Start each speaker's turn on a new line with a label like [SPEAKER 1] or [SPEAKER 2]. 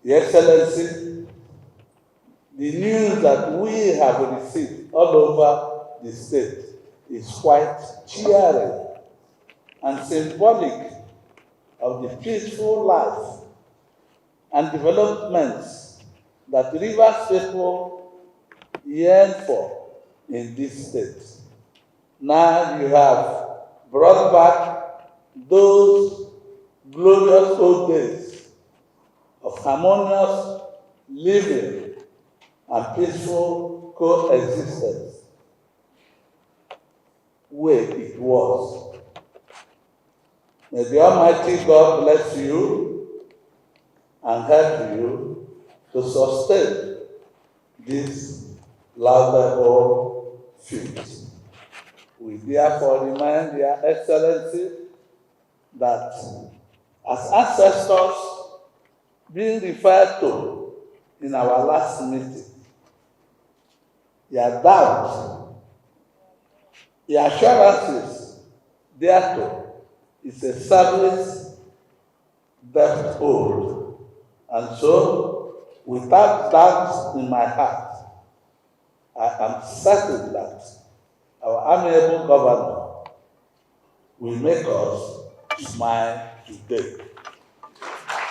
[SPEAKER 1] Your Excellency, the news that we have received all over the state is quite cheering and symbolic of the peaceful life and developments that Rivers people yearn for in this state. Now you have brought back those glorious old days of harmonious living and peaceful coexistence where it was. May the Almighty God bless you and help you to sustain this laudable feat. We therefore remind Your Excellency that as ancestors being referred to in our last meeting, your doubt, your assurances thereto is a service debt owed. And so, without doubt in my heart, I am certain that our amiable governor will make us smile today.